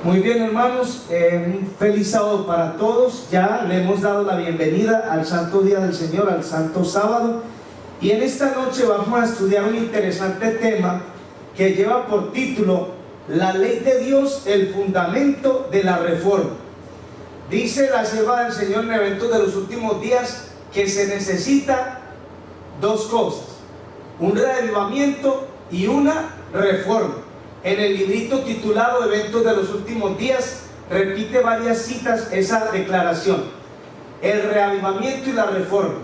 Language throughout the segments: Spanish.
Muy bien, hermanos, un feliz sábado para todos. Ya le hemos dado la bienvenida al Santo Día del Señor, al Santo Sábado, y en esta noche vamos a estudiar un interesante tema que lleva por título La ley de Dios, el fundamento de la reforma. Dice la sierva del Señor en Eventos de los Últimos Días que se necesita dos cosas: un reavivamiento y una reforma. En el librito titulado Eventos de los Últimos Días repite varias citas esa declaración: el reavivamiento y la reforma.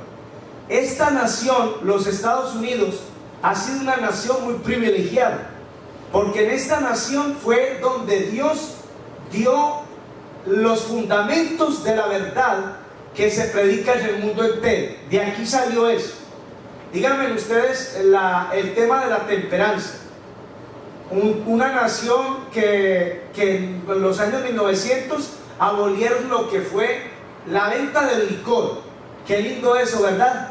Esta nación, los Estados Unidos, ha sido una nación muy privilegiada, porque en esta nación fue donde Dios dio los fundamentos de la verdad que se predica en el mundo entero. De aquí salió eso. Díganme ustedes el tema de la templanza. Una nación que en los años 1900 abolieron lo que fue la venta del licor. Qué lindo eso, ¿verdad?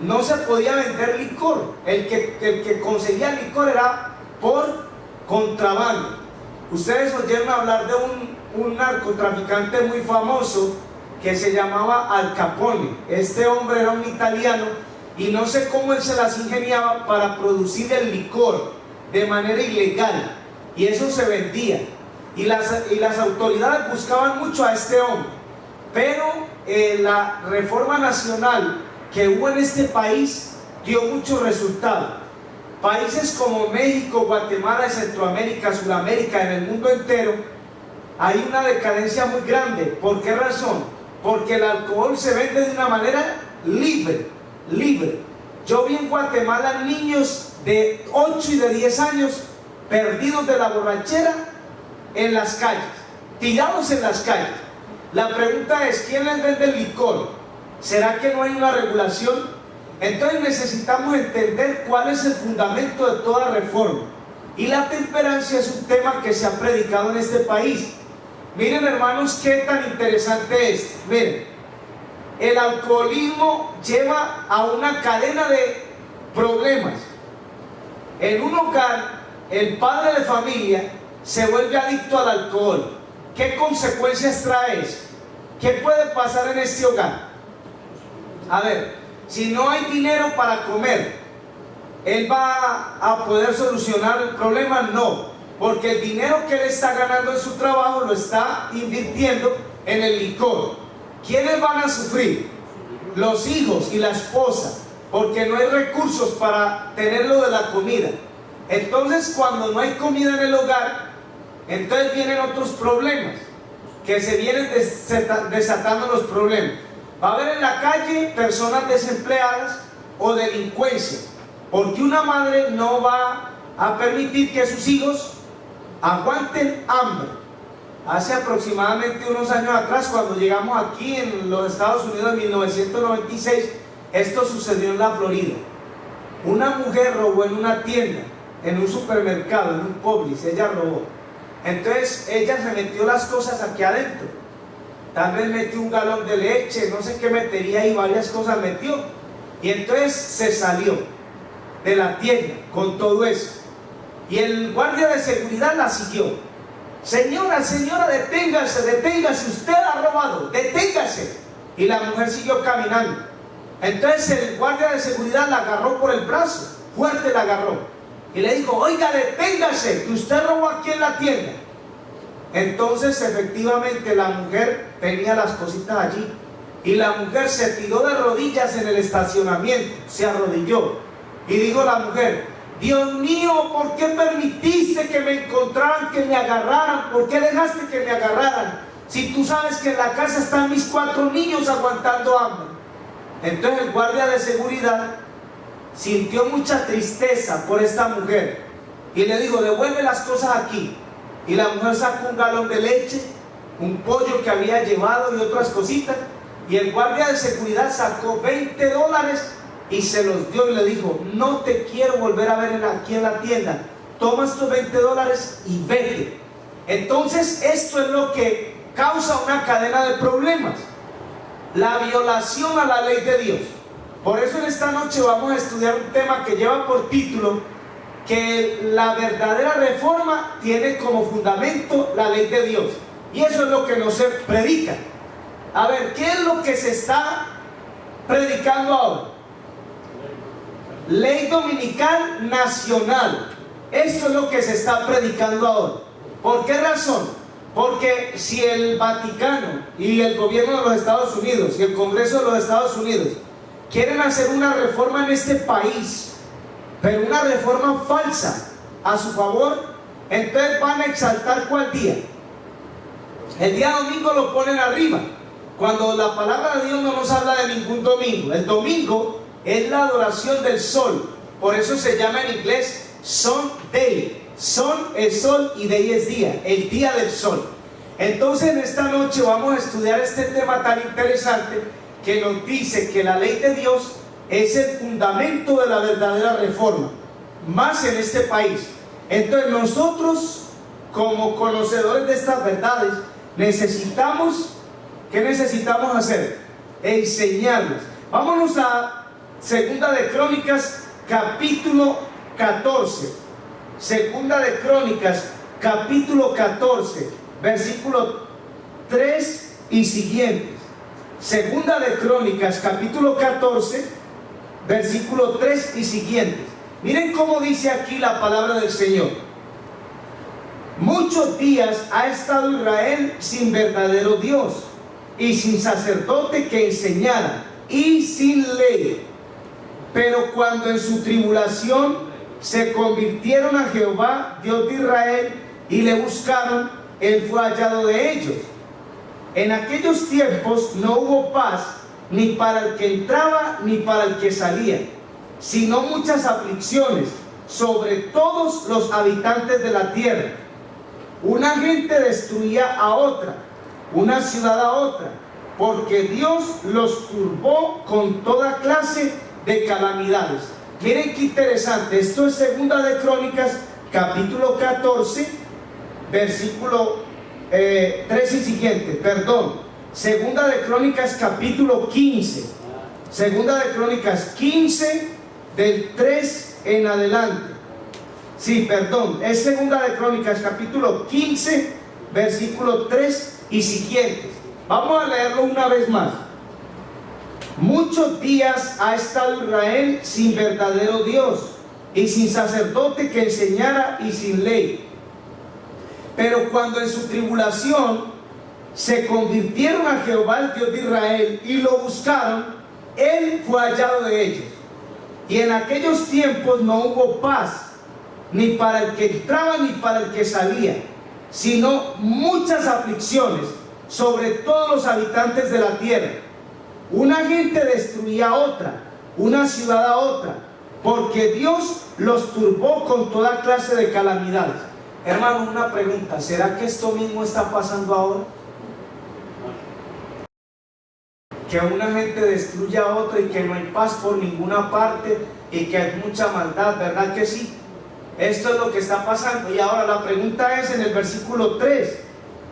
No se podía vender licor. El que conseguía licor era por contrabando. Ustedes oyeron hablar de un narcotraficante muy famoso que se llamaba Al Capone. Este hombre era un italiano y no sé cómo él se las ingeniaba para producir el licor de manera ilegal, y eso se vendía, y las autoridades buscaban mucho a este hombre. Pero la reforma nacional que hubo en este país dio muchos resultados. Países como México, Guatemala, Centroamérica, Sudamérica, en el mundo entero hay una decadencia muy grande. ¿Por qué razón? Porque el alcohol se vende de una manera libre. Yo vi en Guatemala niños de 8 y de 10 años perdidos de la borrachera en las calles, tirados en las calles. La pregunta es: ¿quién les vende el licor? ¿Será que no hay una regulación? Entonces necesitamos entender cuál es el fundamento de toda reforma. Y la temperancia es un tema que se ha predicado en este país. Miren, hermanos, qué tan interesante es. Miren, el alcoholismo lleva a una cadena de problemas. En un hogar, el padre de familia se vuelve adicto al alcohol. ¿Qué consecuencias trae eso? ¿Qué puede pasar en este hogar? A ver, si no hay dinero para comer, ¿él va a poder solucionar el problema? No, porque el dinero que él está ganando en su trabajo lo está invirtiendo en el licor. ¿Quiénes van a sufrir? Los hijos y la esposa, porque no hay recursos para tener lo de la comida. Entonces, cuando no hay comida en el hogar, entonces vienen otros problemas, que se vienen desatando los problemas. Va a haber en la calle personas desempleadas o delincuencia, porque una madre no va a permitir que sus hijos aguanten hambre. Hace aproximadamente unos años atrás, cuando llegamos aquí en los Estados Unidos en 1996, esto sucedió en la Florida. Una mujer robó en una tienda, en un supermercado, en un Publix. Ella robó. Entonces ella se metió las cosas aquí adentro. Tal vez metió un galón de leche, no sé qué metería, y varias cosas metió. Y entonces se salió de la tienda con todo eso. Y el guardia de seguridad la siguió. Señora, deténgase, usted ha robado, deténgase. Y la mujer siguió caminando. Entonces el guardia de seguridad la agarró por el brazo, fuerte la agarró, y le dijo: oiga, deténgase, que usted robó aquí en la tienda. Entonces efectivamente la mujer tenía las cositas allí, y la mujer se tiró de rodillas en el estacionamiento, se arrodilló, y dijo la mujer: Dios mío, ¿por qué permitiste que me encontraran, que me agarraran? ¿Por qué dejaste que me agarraran? Si tú sabes que en la casa están mis 4 niños aguantando hambre. Entonces el guardia de seguridad sintió mucha tristeza por esta mujer y le dijo: devuelve las cosas aquí. Y la mujer sacó un galón de leche, un pollo que había llevado y otras cositas, y el guardia de seguridad sacó $20 y se los dio y le dijo: no te quiero volver a ver aquí en la tienda, toma estos $20 y vete. Entonces esto es lo que causa una cadena de problemas: la violación a la ley de Dios. Por eso en esta noche vamos a estudiar un tema que lleva por título que la verdadera reforma tiene como fundamento la ley de Dios. Y eso es lo que no se predica. A ver, ¿qué es lo que se está predicando ahora? Ley dominical nacional. Esto es lo que se está predicando ahora. ¿Por qué razón? Porque si el Vaticano y el gobierno de los Estados Unidos y el Congreso de los Estados Unidos quieren hacer una reforma en este país, pero una reforma falsa a su favor, entonces van a exaltar ¿cuál día? El día domingo lo ponen arriba, cuando la palabra de Dios no nos habla de ningún domingo. El domingo es la adoración del sol, por eso se llama en inglés Sunday. Son es sol y day es día, el día del sol. Entonces en esta noche vamos a estudiar este tema tan interesante que nos dice que la ley de Dios es el fundamento de la verdadera reforma, más en este país. Entonces nosotros, como conocedores de estas verdades, necesitamos, ¿qué necesitamos hacer? Enseñarles. Vámonos a Segunda de Crónicas, capítulo 14. Segunda de Crónicas, capítulo 14, versículo 3 y siguientes. Segunda de Crónicas, capítulo 14, versículo 3 y siguientes. Miren cómo dice aquí la palabra del Señor. Muchos días ha estado Israel sin verdadero Dios y sin sacerdote que enseñara y sin ley. Pero cuando en su tribulación se convirtieron a Jehová, Dios de Israel, y le buscaron, él fue hallado de ellos. En aquellos tiempos no hubo paz, ni para el que entraba, ni para el que salía, sino muchas aflicciones sobre todos los habitantes de la tierra. Una gente destruía a otra, una ciudad a otra, porque Dios los turbó con toda clase de calamidades. Miren qué interesante, esto es Segunda de Crónicas, capítulo 14, versículo 3 y siguiente, perdón. Segunda de Crónicas, capítulo 15. Segunda de Crónicas 15, del 3 en adelante. Sí, perdón, es Segunda de Crónicas, capítulo 15, versículo 3 y siguientes. Vamos a leerlo una vez más. Muchos días ha estado Israel sin verdadero Dios y sin sacerdote que enseñara y sin ley. Pero cuando en su tribulación se convirtieron a Jehová, el Dios de Israel, y lo buscaron, él fue hallado de ellos. Y en aquellos tiempos no hubo paz, ni para el que entraba ni para el que salía, sino muchas aflicciones sobre todos los habitantes de la tierra. Una gente destruía a otra, una ciudad a otra, porque Dios los turbó con toda clase de calamidades. Hermano, una pregunta, ¿será que esto mismo está pasando ahora? Que una gente destruye a otra y que no hay paz por ninguna parte y que hay mucha maldad, ¿verdad que sí? Esto es lo que está pasando. Y ahora la pregunta es en el versículo 3.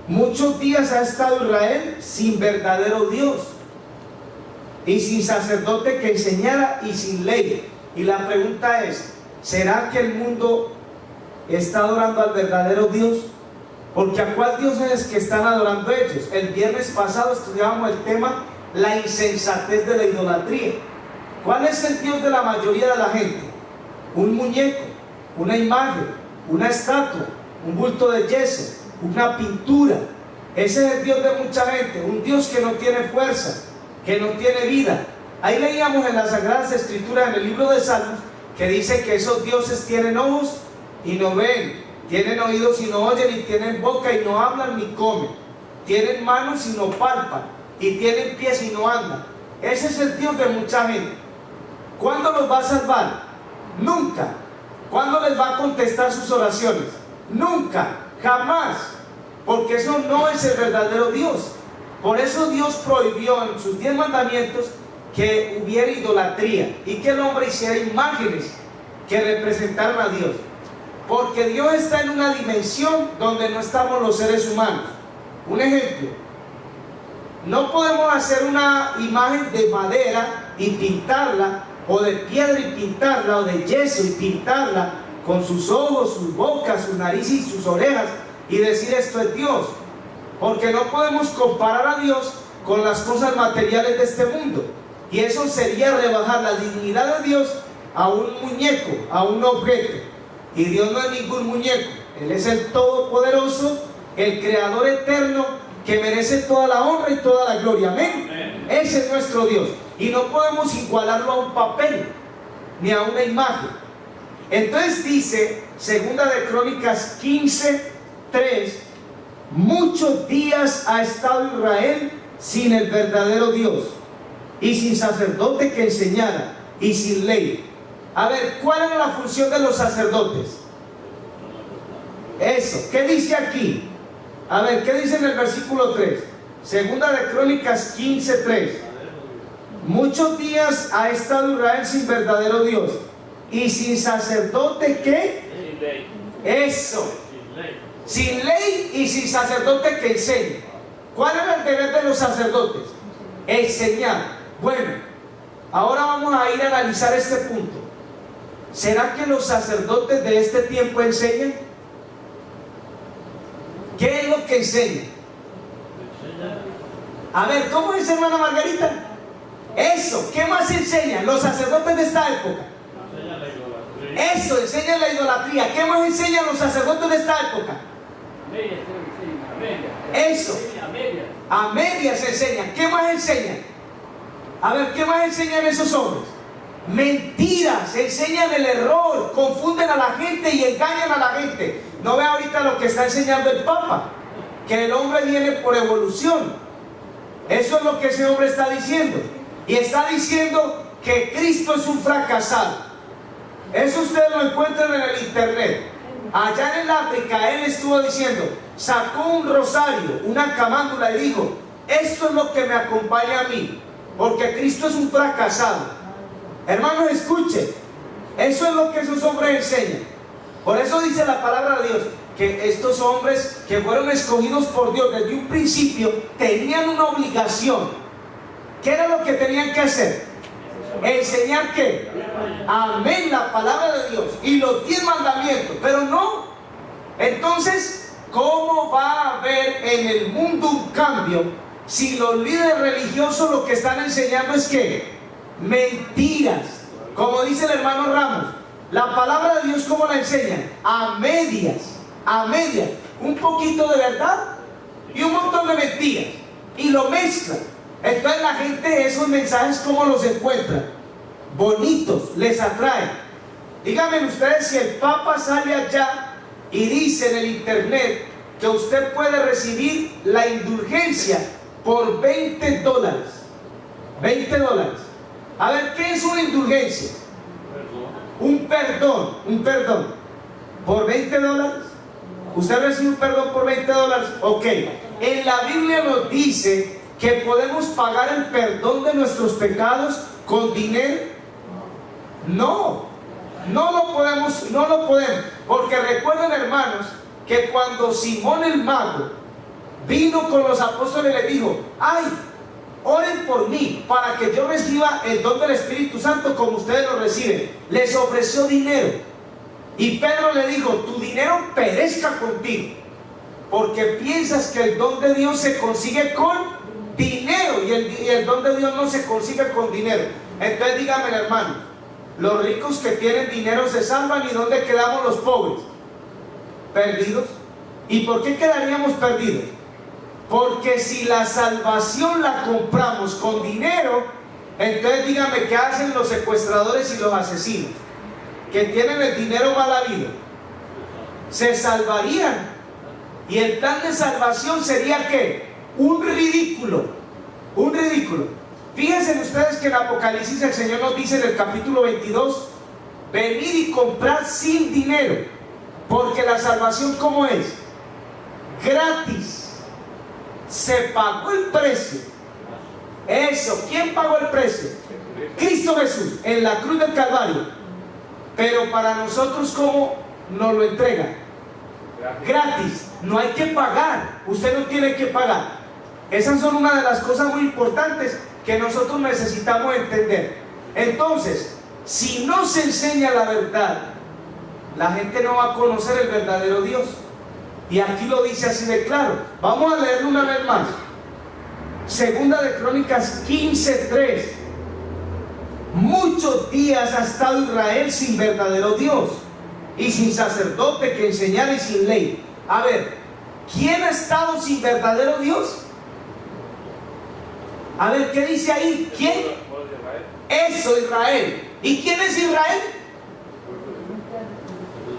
Muchos días ha estado Israel sin verdadero Dios y sin sacerdote que enseñara y sin ley. Y la pregunta es, ¿será que el mundo está adorando al verdadero Dios? Porque ¿a cuál Dios es que están adorando ellos? El viernes pasado estudiábamos el tema, la insensatez de la idolatría. ¿Cuál es el Dios de la mayoría de la gente? Un muñeco, una imagen, una estatua, un bulto de yeso, una pintura. Ese es el Dios de mucha gente, un Dios que no tiene fuerza, que no tiene vida. Ahí leíamos en las Sagradas Escrituras, en el libro de Salmos, que dice que esos dioses tienen ojos y no ven, tienen oídos y no oyen, y tienen boca y no hablan ni comen, tienen manos y no palpan, y tienen pies y no andan. Ese es el Dios de mucha gente. ¿Cuándo los va a salvar? Nunca. ¿Cuándo les va a contestar sus oraciones? Nunca, jamás, porque eso no es el verdadero Dios. Por eso Dios prohibió en sus 10 mandamientos que hubiera idolatría y que el hombre hiciera imágenes que representaran a Dios, porque Dios está en una dimensión donde no estamos los seres humanos. Un ejemplo, no podemos hacer una imagen de madera y pintarla, o de piedra y pintarla, o de yeso y pintarla, con sus ojos, sus bocas, sus narices y sus orejas y decir esto es Dios. Porque no podemos comparar a Dios con las cosas materiales de este mundo. Y eso sería rebajar la dignidad de Dios a un muñeco, a un objeto. Y Dios no es ningún muñeco. Él es el Todopoderoso, el Creador eterno, que merece toda la honra y toda la gloria. Amén. Ese es nuestro Dios. Y no podemos igualarlo a un papel, ni a una imagen. Entonces dice, segunda de Crónicas 15:3, muchos días ha estado Israel sin el verdadero Dios, y sin sacerdote que enseñara, y sin ley. A ver, ¿cuál era la función de los sacerdotes? Eso, ¿qué dice aquí? A ver, ¿qué dice en el versículo 3? Segunda de Crónicas 15:3. Muchos días ha estado Israel sin verdadero Dios, y sin sacerdote que... Sin ley. Eso. Sin ley. Sin ley y sin sacerdote que enseñe. ¿Cuál era el deber de los sacerdotes? Enseñar. Bueno, ahora vamos a ir a analizar este punto. ¿Será que los sacerdotes de este tiempo enseñan? ¿Qué es lo que enseñan? A ver, ¿cómo dice hermana Margarita? Eso, ¿qué más enseñan los sacerdotes de esta época? Eso, enseñan la idolatría. ¿Qué más enseñan los sacerdotes de esta época? Eso, a medias enseñan. ¿Qué más enseñan? A ver, ¿qué más enseñan esos hombres? Mentiras, enseñan el error, confunden a la gente y engañan a la gente. No ve ahorita lo que está enseñando el Papa, que el hombre viene por evolución. Eso es lo que ese hombre está diciendo. Y está diciendo que Cristo es un fracasado. Eso ustedes lo encuentran en el internet. Allá en el África él estuvo diciendo, sacó un rosario, una camándula y dijo, esto es lo que me acompaña a mí, porque Cristo es un fracasado. Hermanos, escuchen, eso es lo que esos hombres enseñan. Por eso dice la palabra de Dios, que estos hombres que fueron escogidos por Dios desde un principio, tenían una obligación. ¿Qué era lo que tenían que hacer? Enseñar ¿qué? Amén, la palabra de Dios y los 10 mandamientos, pero no. Entonces, ¿cómo va a haber en el mundo un cambio si los líderes religiosos lo que están enseñando es ¿qué? Mentiras? Como dice el hermano Ramos, la palabra de Dios, ¿cómo la enseñan? A medias, un poquito de verdad y un montón de mentiras, y lo mezclan. Entonces la gente, esos mensajes, ¿cómo los encuentra? Bonitos, les atraen. Díganme ustedes si el Papa sale allá y dice en el internet que usted puede recibir la indulgencia por $20. $20. A ver, ¿qué es una indulgencia? Un perdón. ¿Por $20? ¿Usted recibe un perdón por $20? Ok. En la Biblia nos dice que podemos pagar el perdón de nuestros pecados con dinero. No lo podemos, porque recuerden, hermanos, que cuando Simón el mago vino con los apóstoles, le dijo, ay, oren por mí para que yo reciba el don del Espíritu Santo como ustedes lo reciben. Les ofreció dinero, y Pedro le dijo, tu dinero perezca contigo, porque piensas que el don de Dios se consigue con dinero, y el don de Dios no se consigue con dinero. Entonces díganme, hermano, los ricos que tienen dinero se salvan, ¿y dónde quedamos los pobres? Perdidos. ¿Y por qué quedaríamos perdidos? Porque si la salvación la compramos con dinero, entonces díganme, ¿qué hacen los secuestradores y los asesinos que tienen el dinero mal habido? Se salvarían, y el plan de salvación sería ¿qué? Un ridículo. Fíjense ustedes que en Apocalipsis el Señor nos dice en el capítulo 22, venid y comprad sin dinero, porque la salvación ¿cómo es? Gratis. Se pagó el precio. Eso, ¿quién pagó el precio? Cristo Jesús, en la cruz del Calvario. Pero para nosotros, ¿cómo nos lo entregan? Gratis, no hay que pagar, usted no tiene que pagar. Esas son una de las cosas muy importantes que nosotros necesitamos entender. Entonces, si no se enseña la verdad, la gente no va a conocer el verdadero Dios. Y aquí lo dice así de claro. Vamos a leerlo una vez más. Segunda de Crónicas 15:3. Muchos días ha estado Israel sin verdadero Dios y sin sacerdote que enseñara y sin ley. A ver, ¿quién ha estado sin verdadero Dios? A ver, ¿qué dice ahí? ¿Quién? Eso, Israel. ¿Y quién es Israel?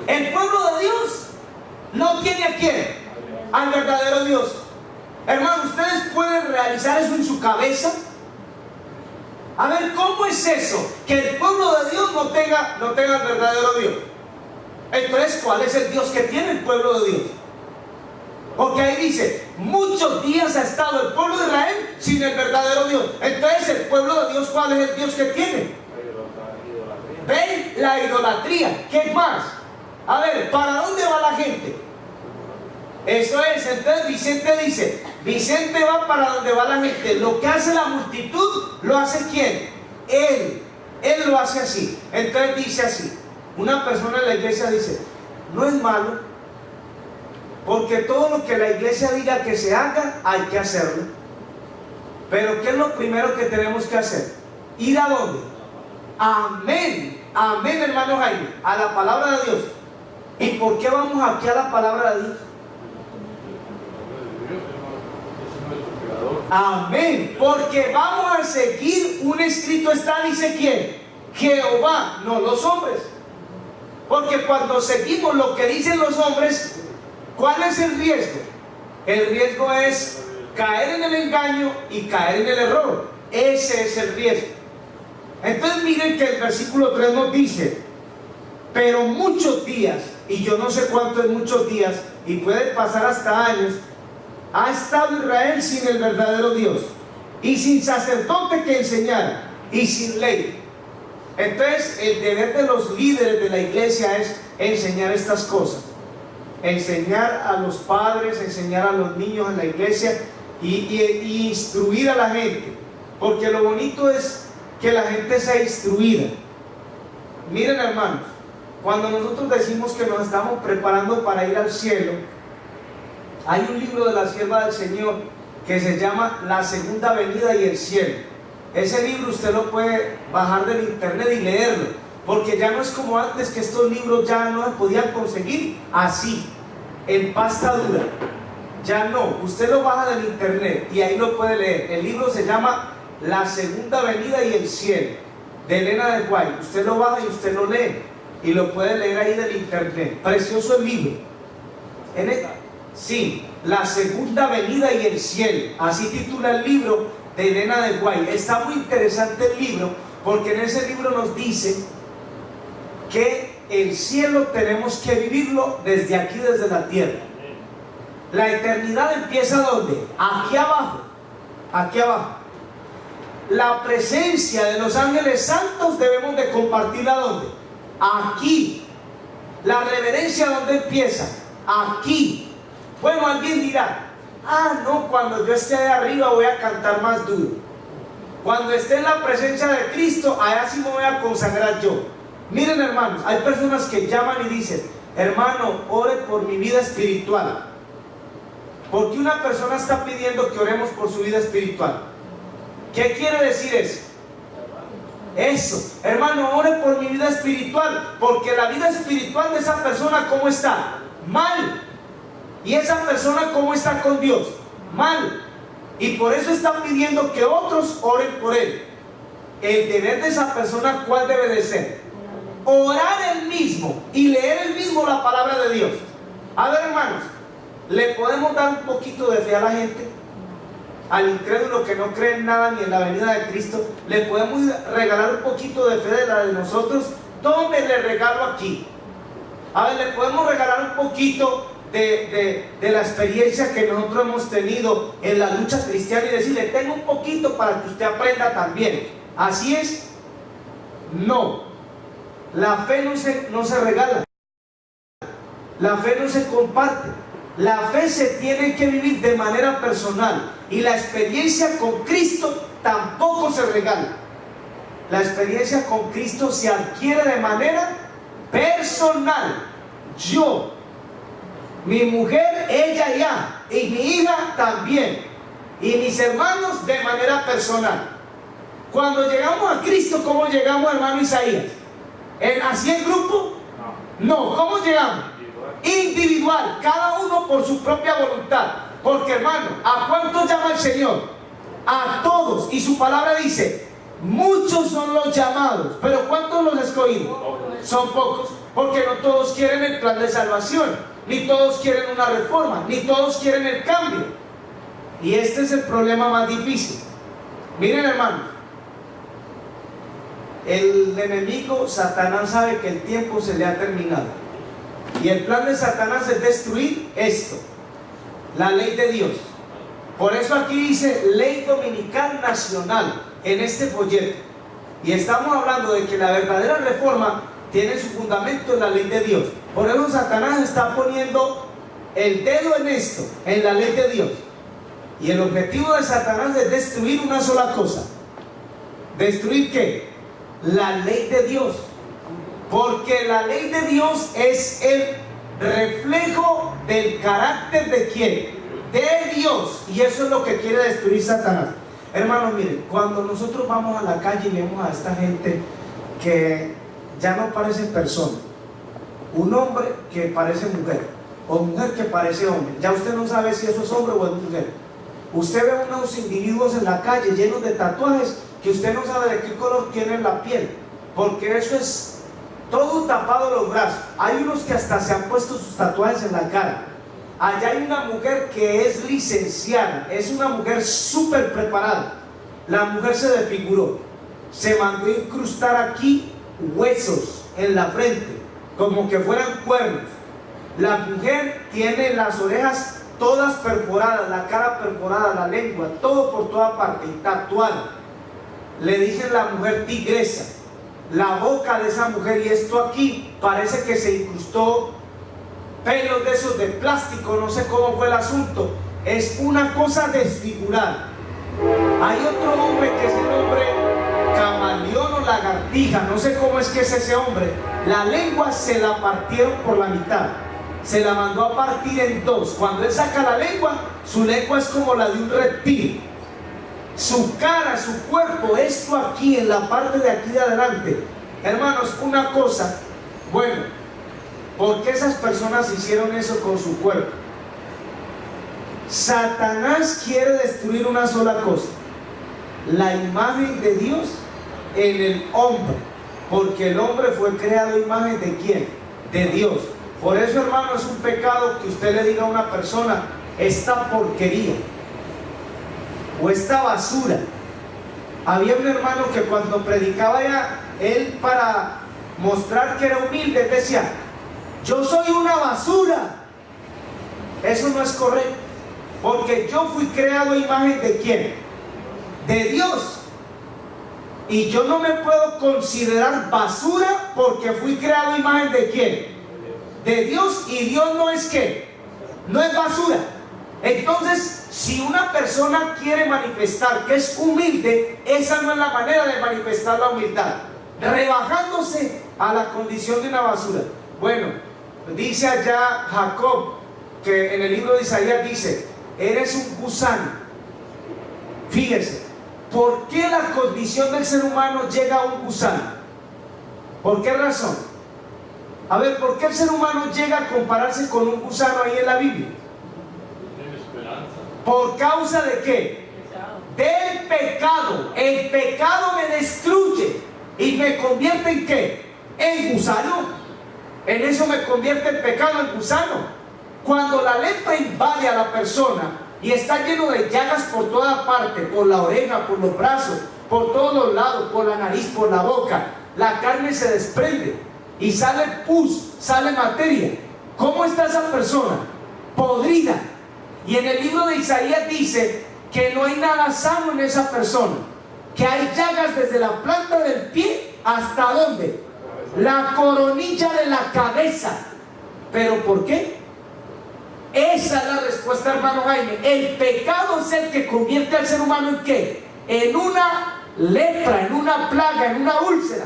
El pueblo de Dios. ¿No tiene a quién? Al verdadero Dios. Hermano, ¿ustedes pueden realizar eso en su cabeza? A ver, ¿cómo es eso? Que el pueblo de Dios no tenga el verdadero Dios. Entonces, ¿cuál es el Dios que tiene el pueblo de Dios? Porque ahí dice, muchos días ha estado el pueblo de Israel sin el verdadero Dios. Entonces, el pueblo de Dios, ¿cuál es el Dios que tiene? ¿Ven? La idolatría. ¿Qué más? A ver, ¿para dónde va la gente? Eso es. Entonces Vicente dice, Vicente va para donde va la gente. Lo que hace la multitud, ¿lo hace quién? Él lo hace así. Entonces dice así, una persona en la iglesia dice, no es malo, porque todo lo que la iglesia diga que se haga, hay que hacerlo. Pero ¿qué es lo primero que tenemos que hacer? ¿Ir a dónde? Amén, amén, hermano Jaime, a la palabra de Dios. ¿Y por qué vamos aquí a la palabra de Dios? Amén, porque vamos a seguir un escrito está, dice quién, Jehová, no los hombres. Porque cuando seguimos lo que dicen los hombres, ¿cuál es el riesgo? El riesgo es caer en el engaño y caer en el error. Ese es el riesgo. Entonces miren que el versículo 3 nos dice, pero muchos días, y yo no sé cuánto es muchos días, y puede pasar hasta años, ha estado Israel sin el verdadero Dios, y sin sacerdote que enseñara, y sin ley. Entonces el deber de los líderes de la iglesia es enseñar estas cosas, enseñar a los padres, enseñar a los niños en la iglesia y instruir a la gente, porque lo bonito es que la gente sea instruida. Miren, hermanos, cuando nosotros decimos que nos estamos preparando para ir al cielo, hay un libro de la sierva del Señor que se llama La Segunda Venida y el Cielo. Ese libro usted lo puede bajar del internet y leerlo, porque ya no es como antes, que estos libros ya no se podían conseguir así, en pasta dura. Ya no, usted lo baja del internet y ahí lo puede leer. El libro se llama La Segunda Venida y el Cielo, de Elena de White. Usted lo baja y usted lo lee, y lo puede leer ahí del internet. Precioso el libro. Sí, La Segunda Venida y el Cielo, así titula el libro de Elena de White. Está muy interesante el libro, porque en ese libro nos dice que el cielo tenemos que vivirlo desde aquí, desde la tierra. La eternidad empieza ¿dónde? Aquí abajo, aquí abajo. La presencia de los ángeles santos debemos de compartirla ¿dónde? Aquí. La reverencia ¿dónde empieza? Aquí. Bueno, alguien dirá, no, cuando yo esté de arriba voy a cantar más duro. Cuando esté en la presencia de Cristo, allá sí me voy a consagrar yo. Miren, hermanos, hay personas que llaman y dicen, hermano, ore por mi vida espiritual. Porque una persona está pidiendo que oremos por su vida espiritual. ¿Qué quiere decir eso? Eso, hermano, ore por mi vida espiritual, porque la vida espiritual de esa persona, ¿cómo está? Mal. Y esa persona, ¿cómo está con Dios? Mal. Y por eso está pidiendo que otros oren por él. El deber de esa persona, ¿cuál debe de ser? Orar él mismo y leer él mismo la palabra de Dios. A ver, hermanos, ¿le podemos dar un poquito de fe a la gente? Al incrédulo que no cree en nada ni en la venida de Cristo, ¿le podemos regalar un poquito de fe de la de nosotros? ¿Dónde le regalo aquí? A ver, ¿le podemos regalar un poquito de la experiencia que nosotros hemos tenido en la lucha cristiana y decirle, tengo un poquito para que usted aprenda también? ¿Así es? No. La fe no se regala. La fe no se comparte. La fe se tiene que vivir de manera personal, y la experiencia con Cristo tampoco se regala. La experiencia con Cristo se adquiere de manera personal. Yo, mi mujer, ella ya, y mi hija también, y mis hermanos de manera personal. Cuando llegamos a Cristo, ¿cómo llegamos, hermano Isaías? ¿Así en grupo? No, ¿cómo llegamos? Individual, cada uno por su propia voluntad. Porque, hermano, ¿a cuántos llama el Señor? A todos. Y su palabra dice: muchos son los llamados, pero ¿cuántos los escogidos? Son pocos, porque no todos quieren el plan de salvación, ni todos quieren una reforma, ni todos quieren el cambio. Y este es el problema más difícil. Miren, hermanos, el enemigo, Satanás, sabe que el tiempo se le ha terminado, y el plan de Satanás es destruir esto, la ley de Dios. Por eso aquí dice ley dominical nacional en este folleto, y estamos hablando de que la verdadera reforma tiene su fundamento en la ley de Dios. Por eso Satanás está poniendo el dedo en esto, en la ley de Dios, y el objetivo de Satanás es destruir una sola cosa. ¿Destruir qué? La ley de Dios. Porque la ley de Dios es el reflejo del carácter de ¿quién? De Dios. Y eso es lo que quiere destruir Satanás. Hermanos, miren, cuando nosotros vamos a la calle y vemos a esta gente que ya no parece persona, un hombre que parece mujer, o mujer que parece hombre, ya usted no sabe si eso es hombre o es mujer. Usted ve unos individuos en la calle llenos de tatuajes que usted no sabe de qué color tiene la piel, porque eso es todo tapado los brazos. Hay unos que hasta se han puesto sus tatuajes en la cara. Allá hay una mujer que es licenciada, es una mujer súper preparada. La mujer se desfiguró, se mandó a incrustar aquí huesos en la frente, como que fueran cuernos. La mujer tiene las orejas todas perforadas, la cara perforada, la lengua, todo por toda parte, y tatuada. Le dicen la mujer tigresa. La boca de esa mujer, y esto aquí parece que se incrustó pelos de esos de plástico, no sé cómo fue el asunto. Es una cosa desfigurada. Hay otro hombre que es el hombre camaleón o lagartija, no sé cómo es que es ese hombre. La lengua se la partieron por la mitad, se la mandó a partir en dos. Cuando él saca la lengua, su lengua es como la de un reptil. Su cara, su cuerpo, esto aquí, en la parte de aquí de adelante. Hermanos, una cosa, bueno, ¿por qué esas personas hicieron eso con su cuerpo? Satanás quiere destruir una sola cosa: la imagen de Dios en el hombre, porque el hombre fue creado a imagen de ¿quién? De Dios. Por eso, hermano, es un pecado que usted le diga a una persona: esta porquería o esta basura. Había un hermano que cuando predicaba ya, él, para mostrar que era humilde, decía: yo soy una basura. Eso no es correcto, porque yo fui creado a imagen de ¿quién? De Dios. Y yo no me puedo considerar basura porque fui creado a imagen de ¿quién? De Dios. Y Dios no es ¿qué? No es basura. Entonces, si una persona quiere manifestar que es humilde, esa no es la manera de manifestar la humildad, rebajándose a la condición de una basura. Bueno, dice allá Jacob, que en el libro de Isaías dice: eres un gusano. Fíjese, ¿por qué la condición del ser humano llega a un gusano? ¿Por qué razón? A ver, ¿por qué el ser humano llega a compararse con un gusano ahí en la Biblia? ¿Por causa de qué? Del pecado. El pecado me destruye y me convierte en ¿qué? En gusano. En eso me convierte el pecado en gusano. Cuando la lepra invade a la persona y está lleno de llagas por toda parte, por la oreja, por los brazos, por todos los lados, por la nariz, por la boca, la carne se desprende y sale pus, sale materia. ¿Cómo está esa persona? Podrida. Y en el libro de Isaías dice que no hay nada sano en esa persona, que hay llagas desde la planta del pie hasta ¿dónde? La coronilla de la cabeza. ¿Pero por qué? Esa es la respuesta, hermano Jaime. El pecado es el que convierte al ser humano ¿en qué? En una lepra, en una plaga, en una úlcera.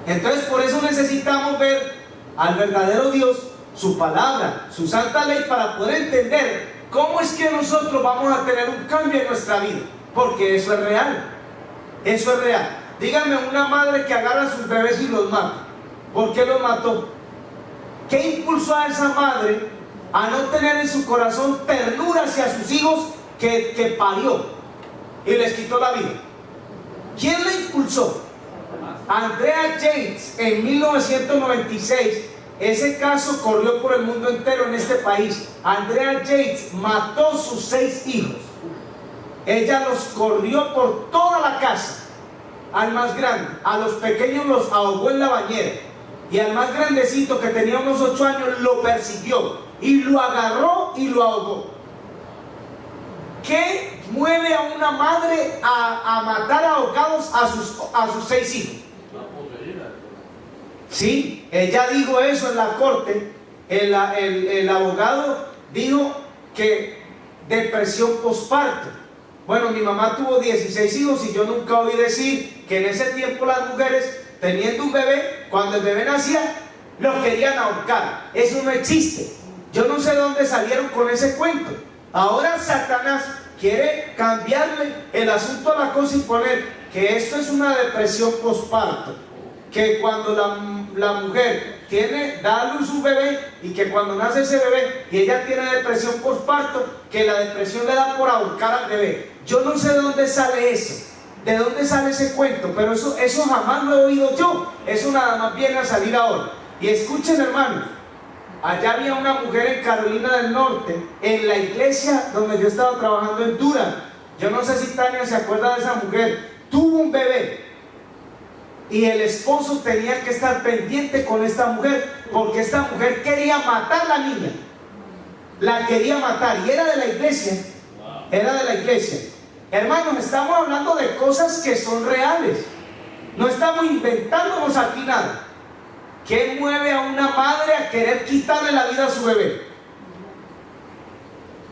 Entonces por eso necesitamos ver al verdadero Dios, su palabra, su santa ley, para poder entender cómo es que nosotros vamos a tener un cambio en nuestra vida, porque eso es real. Eso es real. Díganme una madre que agarra a sus bebés y los mata. ¿Por qué los mató? ¿Qué impulsó a esa madre a no tener en su corazón ternura hacia sus hijos que parió y les quitó la vida? ¿Quién la impulsó? Andrea Yates, en 1996, ese caso corrió por el mundo entero en este país. Andrea Yates mató sus 6 hijos. Ella los corrió por toda la casa. Al más grande, a los pequeños los ahogó en la bañera, y al más grandecito, que tenía unos 8 años, lo persiguió y lo agarró y lo ahogó. ¿Qué mueve a una madre a matar ahogados a sus 6 hijos? Sí, ella dijo eso en la corte. El abogado dijo que depresión postparto. Bueno, mi mamá tuvo 16 hijos y yo nunca oí decir que en ese tiempo las mujeres, teniendo un bebé, cuando el bebé nacía, lo querían ahorcar. Eso no existe. Yo no sé de dónde salieron con ese cuento. Ahora Satanás quiere cambiarle el asunto a la cosa y poner que esto es una depresión postparto, que cuando la mujer da a luz un bebé, y que cuando nace ese bebé y ella tiene depresión postparto, que la depresión le da por ahorcar al bebé. Yo no sé de dónde sale eso, de dónde sale ese cuento, pero eso jamás lo he oído yo. Eso nada más viene a salir ahora. Y escuchen, hermanos, allá había una mujer en Carolina del Norte, en la iglesia donde yo estaba trabajando en Durham. Yo no sé si Tania se acuerda de esa mujer. Tuvo un bebé y el esposo tenía que estar pendiente con esta mujer, porque esta mujer quería matar a la niña. La quería matar, y era de la iglesia. Era de la iglesia. Hermanos, estamos hablando de cosas que son reales. No estamos inventándonos aquí nada. ¿Qué mueve a una madre a querer quitarle la vida a su bebé?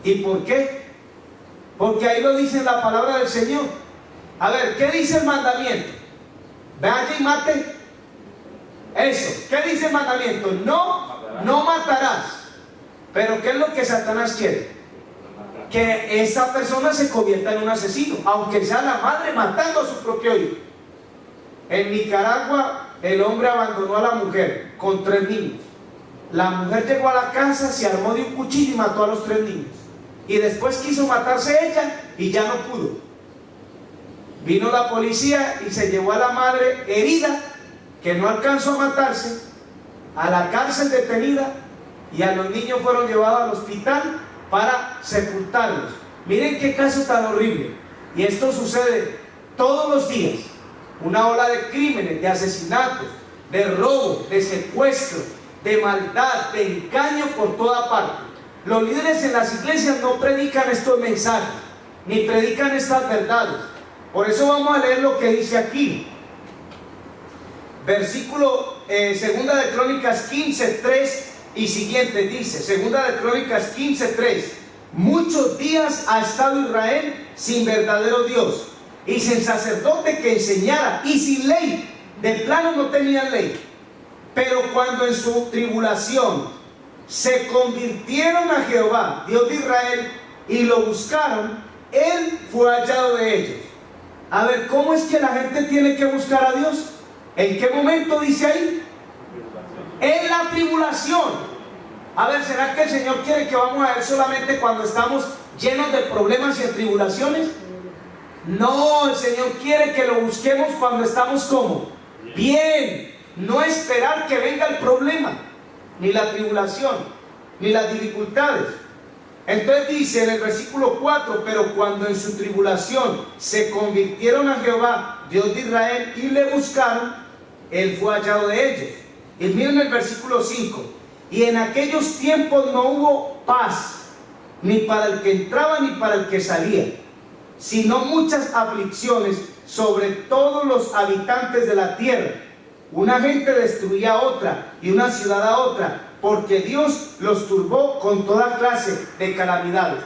¿Y por qué? Porque ahí lo dice la palabra del Señor. A ver, ¿qué dice el mandamiento? Vaya y mate. Eso, ¿qué dice el mandamiento? No matarás. Pero ¿qué es lo que Satanás quiere? Que esa persona se convierta en un asesino, aunque sea la madre matando a su propio hijo. En Nicaragua, el hombre abandonó a la mujer con 3 niños. La mujer llegó a la casa, se armó de un cuchillo y mató a los 3 niños. Y después quiso matarse ella y ya no pudo. Vino la policía y se llevó a la madre herida, que no alcanzó a matarse, a la cárcel detenida, y a los niños fueron llevados al hospital para sepultarlos. Miren qué caso tan horrible. Y esto sucede todos los días. Una ola de crímenes, de asesinatos, de robo, de secuestro, de maldad, de engaño por toda parte. Los líderes en las iglesias no predican estos mensajes, ni predican estas verdades. Por eso vamos a leer lo que dice aquí. Versículo 2 de Crónicas 15:3 y siguiente dice, 2 de Crónicas 15:3: muchos días ha estado Israel sin verdadero Dios y sin sacerdote que enseñara, y sin ley. De plano no tenían ley. Pero cuando en su tribulación se convirtieron a Jehová, Dios de Israel, y lo buscaron, Él fue hallado de ellos. A ver, ¿cómo es que la gente tiene que buscar a Dios? ¿En qué momento dice ahí? En la tribulación. A ver, ¿será que el Señor quiere que vamos a Él solamente cuando estamos llenos de problemas y de tribulaciones? No, el Señor quiere que lo busquemos cuando estamos ¿cómo? Bien. No esperar que venga el problema, ni la tribulación, ni las dificultades. Entonces dice en el versículo 4: pero cuando en su tribulación se convirtieron a Jehová, Dios de Israel, y le buscaron, Él fue hallado de ellos. Y miren el versículo 5: y en aquellos tiempos no hubo paz, ni para el que entraba ni para el que salía, sino muchas aflicciones sobre todos los habitantes de la tierra. Una gente destruía a otra y una ciudad a otra, porque Dios los turbó con toda clase de calamidades.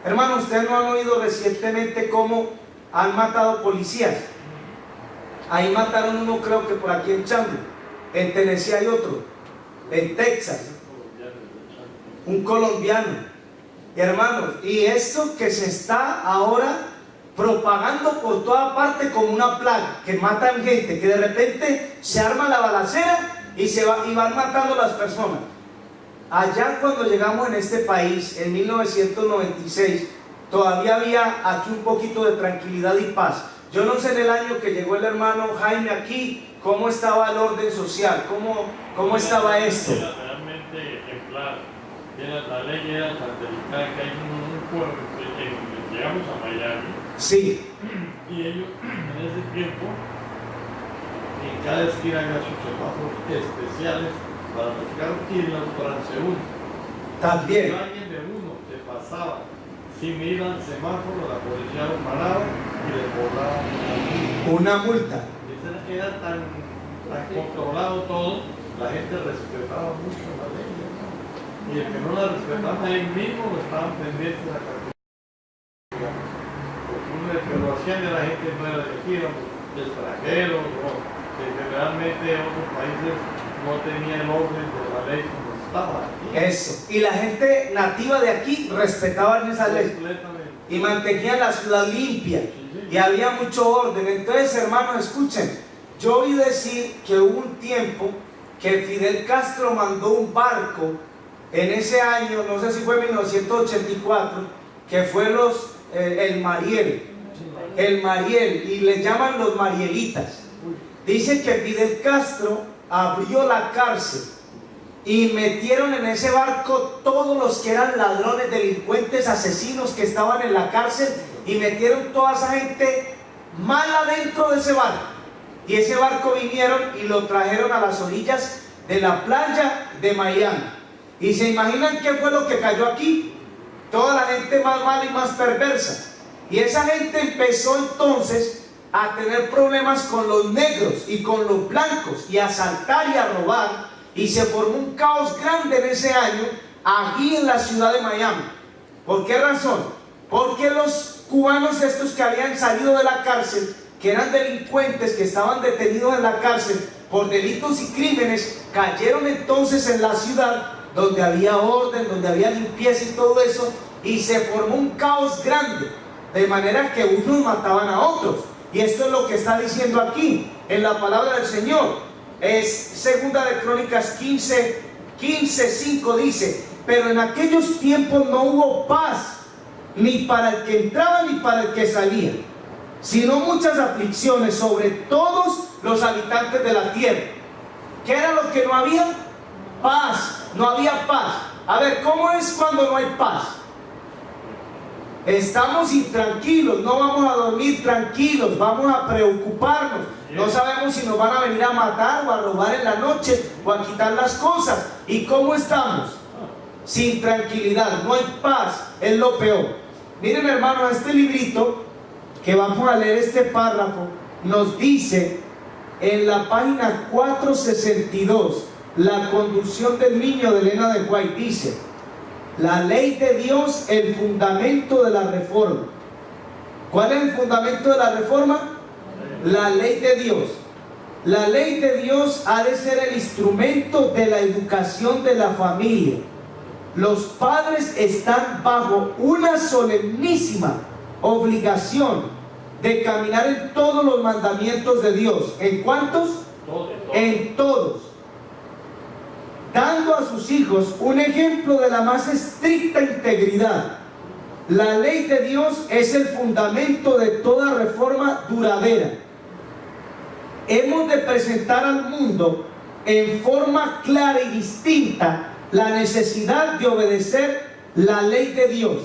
Hermanos, ustedes no han oído recientemente cómo han matado policías. Ahí mataron uno, creo que por aquí en Chandler. En Tennessee hay otro. En Texas. Un colombiano. Hermanos, y esto que se está ahora propagando por toda parte como una plaga, que matan gente, que de repente se arma la balacera y van matando a las personas. Allá cuando llegamos en este país, en 1996, todavía había aquí un poquito de tranquilidad y paz. Yo no sé en el año que llegó el hermano Jaime aquí, cómo estaba el orden social, cómo estaba esto. Era realmente ejemplar. La ley era tan delicada que hay un pueblo, llegamos a Miami. Sí. Y ellos en ese tiempo, en cada esquina había sus semáforos especiales para los carros y en los transeúntes. También. Si alguien de uno se pasaba sin ir al semáforo, la policía lo paraba y le cobraba una multa. Era tan controlado todo, la gente respetaba mucho la ley. Y el que no la respetaba, ellos mismos estaban pendientes de la cartera. Porque lo hacían de la gente no era de aquí, éramos extranjeros, o que realmente otros países no tenían el orden de la ley como estaba aquí. Eso. Y la gente nativa de aquí respetaban esa ley. Y mantenían la ciudad limpia. Y había mucho orden. Entonces, hermanos, escuchen. Yo oí decir que hubo un tiempo que Fidel Castro mandó un barco en ese año, no sé si fue 1984, que fue el Mariel, y le llaman los Marielitas. Dice que Fidel Castro abrió la cárcel y metieron en ese barco todos los que eran ladrones, delincuentes, asesinos que estaban en la cárcel, y metieron toda esa gente mala dentro de ese barco. Y ese barco vinieron y lo trajeron a las orillas de la playa de Miami. Y se imaginan qué fue lo que cayó aquí. Toda la gente más mala y más perversa. Y esa gente empezó entonces a tener problemas con los negros y con los blancos, y a asaltar y a robar. Y se formó un caos grande en ese año aquí en la ciudad de Miami. ¿Por qué razón? Porque los cubanos estos que habían salido de la cárcel, que eran delincuentes, que estaban detenidos en la cárcel por delitos y crímenes, cayeron entonces en la ciudad donde había orden, donde había limpieza y todo eso, y se formó un caos grande, de manera que unos mataban a otros. Y esto es lo que está diciendo aquí en la palabra del Señor. Es segunda de Crónicas 15:5 dice: pero en aquellos tiempos no hubo paz, ni para el que entraba ni para el que salía, sino muchas aflicciones sobre todos los habitantes de la tierra. ¿Qué era lo que no había? Paz. No había paz. A ver, ¿cómo es cuando no hay paz? Estamos intranquilos, no vamos a dormir tranquilos, vamos a preocuparnos. No sabemos si nos van a venir a matar o a robar en la noche o a quitar las cosas. ¿Y cómo estamos? Sin tranquilidad, no hay paz, es lo peor. Miren, hermanos, este librito que vamos a leer, este párrafo, nos dice en la página 462, La conducción del niño, de Elena de White, dice: la ley de Dios, el fundamento de la reforma. ¿Cuál es el fundamento de la reforma? La ley de Dios. La ley de Dios ha de ser el instrumento de la educación de la familia. Los padres están bajo una solemnísima obligación de caminar en todos los mandamientos de Dios. ¿En cuántos? En todos. Dando a sus hijos un ejemplo de la más estricta integridad. La ley de Dios es el fundamento de toda reforma duradera. Hemos de presentar al mundo en forma clara y distinta la necesidad de obedecer la ley de Dios.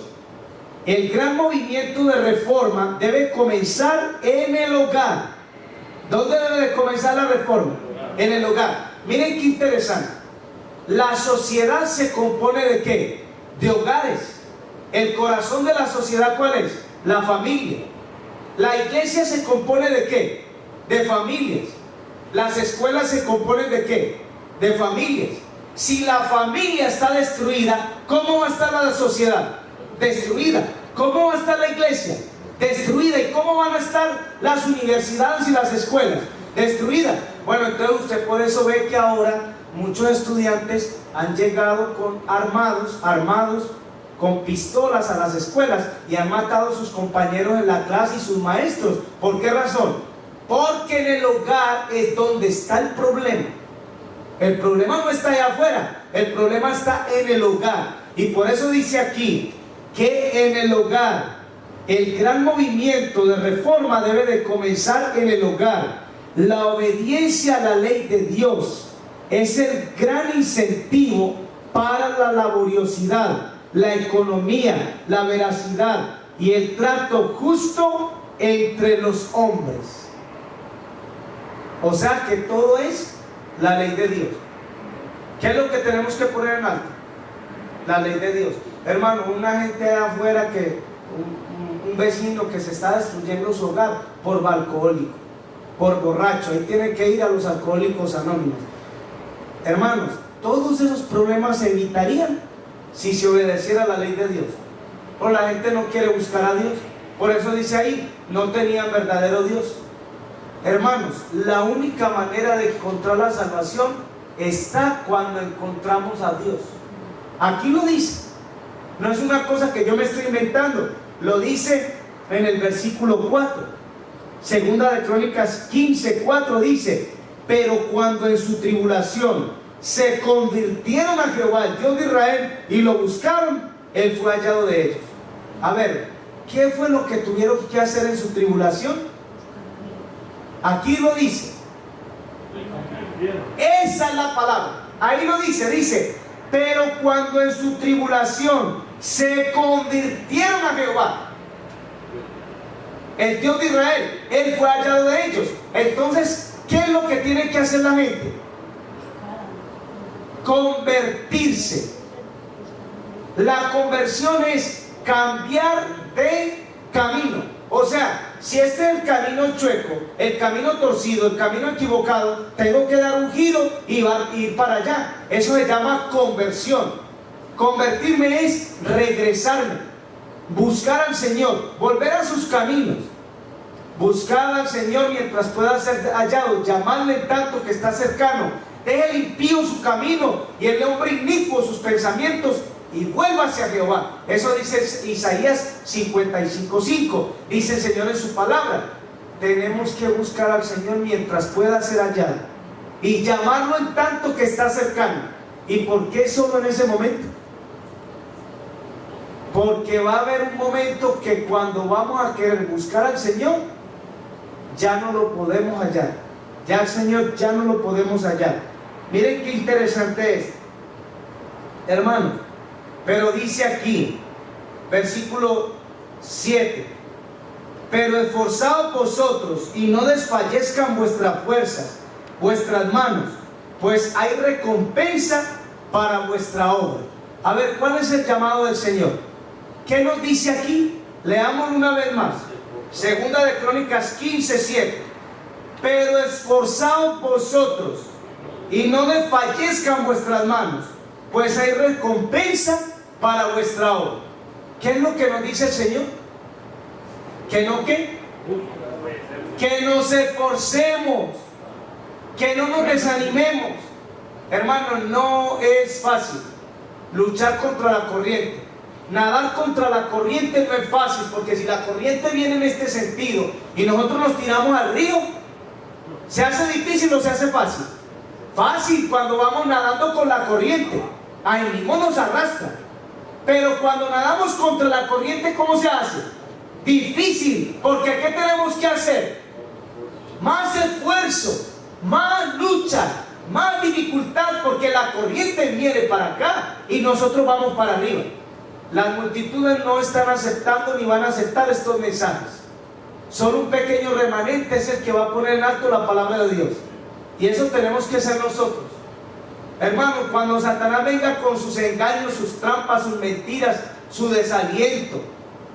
El gran movimiento de reforma debe comenzar en el hogar. ¿Dónde debe de comenzar la reforma? En el hogar. Miren qué interesante. La sociedad se compone ¿de qué? De hogares. El corazón de la sociedad, ¿cuál es? La familia. La iglesia se compone ¿de qué? De familias. Las escuelas se componen ¿de qué? De familias. Si la familia está destruida, ¿cómo va a estar la sociedad? Destruida. ¿Cómo va a estar la iglesia? Destruida. ¿Y cómo van a estar las universidades y las escuelas? destruida. Bueno, entonces usted por eso ve que ahora muchos estudiantes han llegado armados con pistolas a las escuelas y han matado a sus compañeros en la clase y sus maestros. ¿Por qué razón? Porque en el hogar es donde está el problema. El problema no está allá afuera, el problema está en el hogar. Y por eso dice aquí que en el hogar el gran movimiento de reforma debe de comenzar en el hogar. La obediencia a la ley de Dios es el gran incentivo para la laboriosidad, la economía, la veracidad y el trato justo entre los hombres. O sea que todo es la ley de Dios. ¿Qué es lo que tenemos que poner en alto? La ley de Dios. Hermano, una gente de afuera que un vecino que se está destruyendo su hogar por alcohólico, por borracho, ahí tiene que ir a los alcohólicos anónimos. Hermanos, todos esos problemas se evitarían si se obedeciera la ley de Dios. Pero la gente no quiere buscar a Dios. Por eso dice ahí, no tenían verdadero Dios. Hermanos, la única manera de encontrar la salvación está cuando encontramos a Dios. Aquí lo dice. No es una cosa que yo me estoy inventando. Lo dice en el versículo 4. Segunda de Crónicas 15:4 dice: pero cuando en su tribulación se convirtieron a Jehová, el Dios de Israel, y lo buscaron, Él fue hallado de ellos. A ver, ¿qué fue lo que tuvieron que hacer en su tribulación? Aquí lo dice. Esa es la palabra. Ahí lo dice, pero cuando en su tribulación se convirtieron a Jehová, el Dios de Israel, Él fue hallado de ellos. Entonces, ¿qué es lo que tiene que hacer la gente? Convertirse. La conversión es cambiar de camino. O sea, si este es el camino chueco, el camino torcido, el camino equivocado, tengo que dar un giro y ir para allá. Eso se llama conversión. Convertirme es regresarme, buscar al Señor, volver a sus caminos, buscar al Señor mientras pueda ser hallado, llamarle tanto que está cercano. Deje el impío su camino y el hombre inicuo sus pensamientos y vuelva hacia Jehová. Eso dice Isaías 55:5. Dice el Señor en su palabra. Tenemos que buscar al Señor mientras pueda ser hallado y llamarlo en tanto que está cercano. ¿Y por qué solo en ese momento? Porque va a haber un momento que cuando vamos a querer buscar al Señor, ya no lo podemos hallar. Ya el Señor ya no lo podemos hallar. Miren qué interesante es, hermano. Pero dice aquí, versículo 7: pero esforzaos vosotros y no desfallezcan vuestras fuerzas, vuestras manos, pues hay recompensa para vuestra obra. A ver, ¿cuál es el llamado del Señor? ¿Qué nos dice aquí? Leamos una vez más. Segunda de Crónicas 15:7. Pero esforzaos vosotros y no desfallezcan vuestras manos, pues hay recompensa para vuestra obra. ¿Qué es lo que nos dice el Señor? ¿Que no qué? Que nos esforcemos, que no nos desanimemos. Hermanos, no es fácil luchar contra la corriente. Nadar contra la corriente no es fácil, porque si la corriente viene en este sentido y nosotros nos tiramos al río, ¿se hace difícil o se hace fácil? Fácil cuando vamos nadando con la corriente, ahí mismo nos arrastra. Pero cuando nadamos contra la corriente, ¿cómo se hace? Difícil, porque ¿qué tenemos que hacer? Más esfuerzo, más lucha, más dificultad, porque la corriente viene para acá y nosotros vamos para arriba. Las multitudes no están aceptando ni van a aceptar estos mensajes. Solo un pequeño remanente es el que va a poner en alto la palabra de Dios. Y eso tenemos que ser nosotros. Hermanos, cuando Satanás venga con sus engaños, sus trampas, sus mentiras, su desaliento,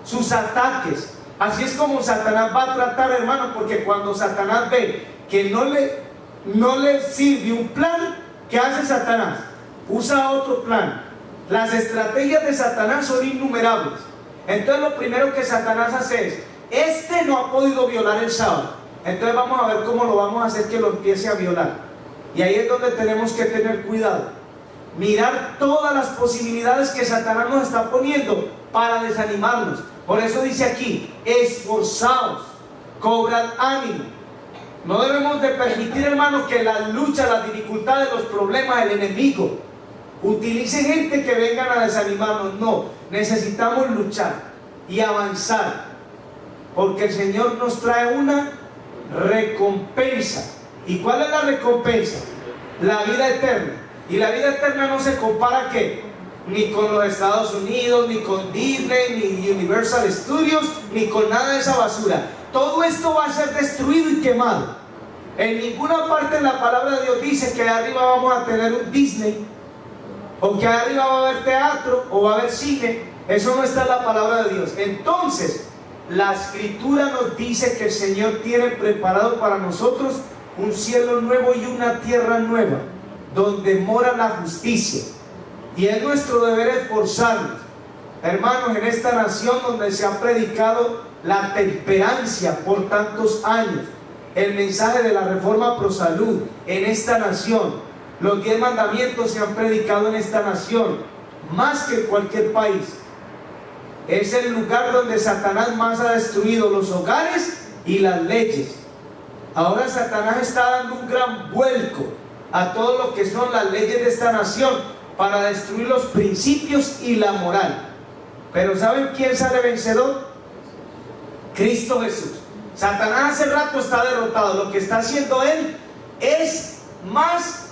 sus ataques, así es como Satanás va a tratar, hermano, porque cuando Satanás ve que no le sirve un plan, ¿qué hace Satanás? Usa otro plan. Las estrategias de Satanás son innumerables. Entonces lo primero que Satanás hace es: este no ha podido violar el sábado, Entonces vamos a ver cómo lo vamos a hacer que lo empiece a violar. Y ahí es donde tenemos que tener cuidado. Mirar todas las posibilidades que Satanás nos está poniendo para desanimarnos. Por eso dice aquí, esforzaos, cobrad ánimo. No debemos de permitir, hermanos, que las luchas, las dificultades, los problemas, el enemigo utilice gente que vengan a desanimarnos. No, necesitamos luchar y avanzar, porque el Señor nos trae una recompensa. ¿Y cuál es la recompensa? La vida eterna. Y la vida eterna no se compara, ¿qué? Ni con los Estados Unidos, ni con Disney, ni Universal Studios, ni con nada de esa basura. Todo esto va a ser destruido y quemado. En ninguna parte en la palabra de Dios dice que arriba vamos a tener un Disney, o que arriba va a haber teatro, o va a haber cine. Eso no está en la palabra de Dios. Entonces, la Escritura nos dice que el Señor tiene preparado para nosotros un cielo nuevo y una tierra nueva, donde mora la justicia. Y es nuestro deber esforzarnos, hermanos, en esta nación donde se ha predicado la temperancia por tantos años, el mensaje de la reforma pro salud en esta nación, los 10 mandamientos se han predicado en esta nación, más que en cualquier país. Es el lugar donde Satanás más ha destruido los hogares y las leyes. Ahora Satanás está dando un gran vuelco a todo lo que son las leyes de esta nación, para destruir los principios y la moral. Pero ¿saben quién sale vencedor? Cristo Jesús. Satanás hace rato está derrotado. Lo que está haciendo él es más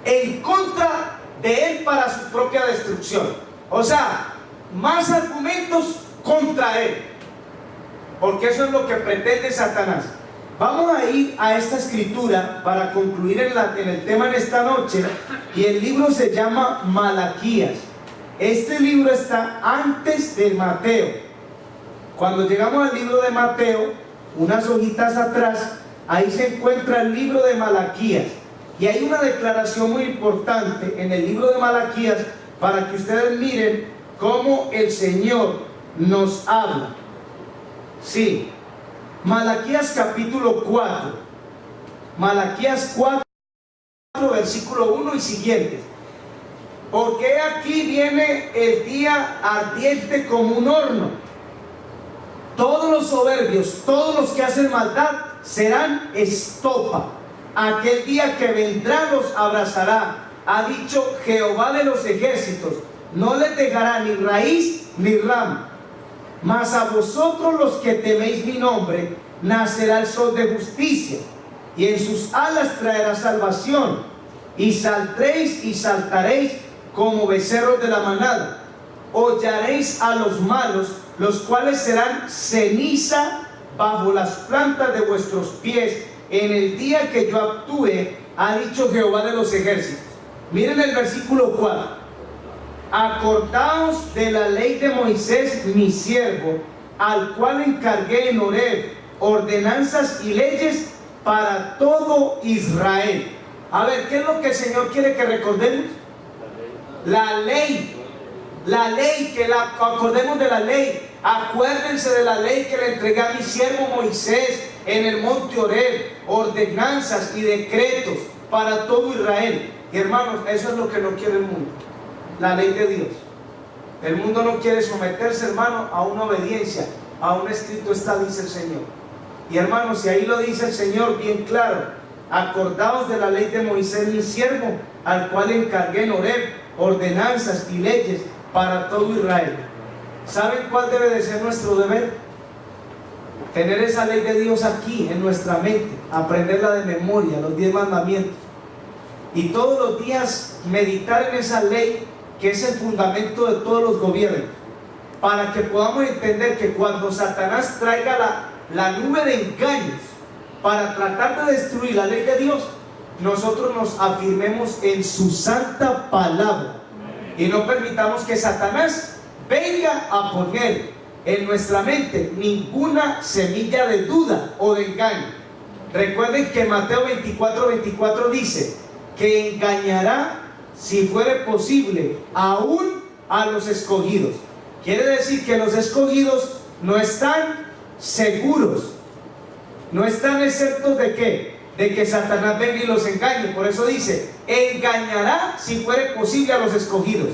en contra de él para su propia destrucción. O sea, más argumentos contra él, porque eso es lo que pretende Satanás. Vamos a ir a esta escritura para concluir en el tema en esta noche, y el libro se llama Malaquías. Este libro está antes de Mateo. Cuando llegamos al libro de Mateo, unas hojitas atrás, ahí se encuentra el libro de Malaquías, y hay una declaración muy importante en el libro de Malaquías para que ustedes miren cómo el Señor nos habla. Sí, Malaquías capítulo 4, Malaquías 4, versículo 1 y siguientes. Porque aquí viene el día ardiente como un horno. Todos los soberbios, todos los que hacen maldad, serán estopa. Aquel día que vendrá los abrazará, ha dicho Jehová de los ejércitos. No les dejará ni raíz ni rama. Mas a vosotros los que teméis mi nombre, nacerá el sol de justicia, y en sus alas traerá salvación, y saldréis y saltaréis como becerros de la manada. Hollaréis a los malos, los cuales serán ceniza bajo las plantas de vuestros pies, en el día que yo actúe, ha dicho Jehová de los ejércitos. Miren el versículo 4. Acordaos de la ley de Moisés mi siervo, al cual encargué en Horeb ordenanzas y leyes para todo Israel. A ver, ¿qué es lo que el Señor quiere que recordemos? La ley, que acordemos de la ley. Acuérdense de la ley que le entregué a mi siervo Moisés en el monte Horeb, ordenanzas y decretos para todo Israel. Y hermanos, eso es lo que no quiere el mundo, la ley de Dios. El mundo no quiere someterse, hermano, a una obediencia. A un escrito está, dice el Señor. Y hermanos, si ahí lo dice el Señor bien claro, acordaos de la ley de Moisés mi siervo, al cual encargué en Horeb ordenanzas y leyes para todo Israel. ¿Saben cuál debe de ser nuestro deber? Tener esa ley de Dios aquí en nuestra mente, aprenderla de memoria, los 10 mandamientos, y todos los días meditar en esa ley, que es el fundamento de todos los gobiernos, para que podamos entender que cuando Satanás traiga la nube de engaños para tratar de destruir la ley de Dios, nosotros nos afirmemos en su santa palabra y no permitamos que Satanás venga a poner en nuestra mente ninguna semilla de duda o de engaño. Recuerden que Mateo 24:24 dice que engañará, si fuere posible, aún a los escogidos. Quiere decir que los escogidos no están seguros No están exceptos de ¿qué? De que Satanás venga y los engañe. Por eso dice, engañará si fuere posible a los escogidos.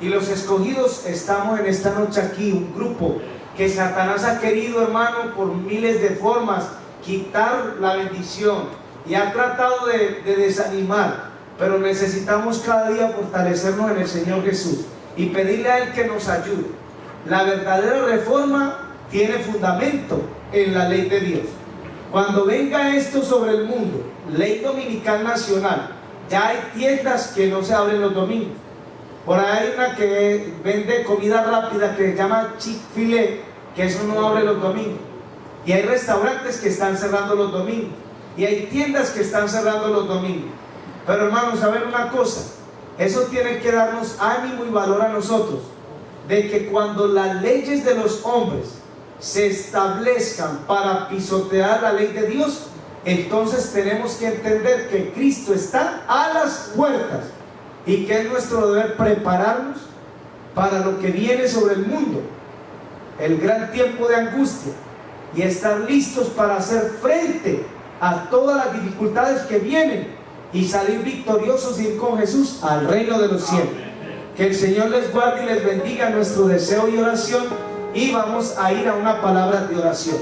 Y los escogidos estamos en esta noche aquí, un grupo que Satanás ha querido, hermano, por miles de formas, quitar la bendición y ha tratado de desanimar, pero necesitamos cada día fortalecernos en el Señor Jesús y pedirle a Él que nos ayude. La verdadera reforma tiene fundamento en la ley de Dios. Cuando venga esto sobre el mundo, ley dominical nacional, ya hay tiendas que no se abren los domingos. Por ahí hay una que vende comida rápida que se llama Chick-fil-A, que eso no abre los domingos. Y hay restaurantes que están cerrando los domingos. Y hay tiendas que están cerrando los domingos. Pero hermanos, saben una cosa, eso tiene que darnos ánimo y valor a nosotros, de que cuando las leyes de los hombres se establezcan para pisotear la ley de Dios, entonces tenemos que entender que Cristo está a las puertas y que es nuestro deber prepararnos para lo que viene sobre el mundo, el gran tiempo de angustia, y estar listos para hacer frente a todas las dificultades que vienen y salir victoriosos y ir con Jesús al reino de los cielos. Que el Señor les guarde y les bendiga, nuestro deseo y oración, y vamos a ir a una palabra de oración.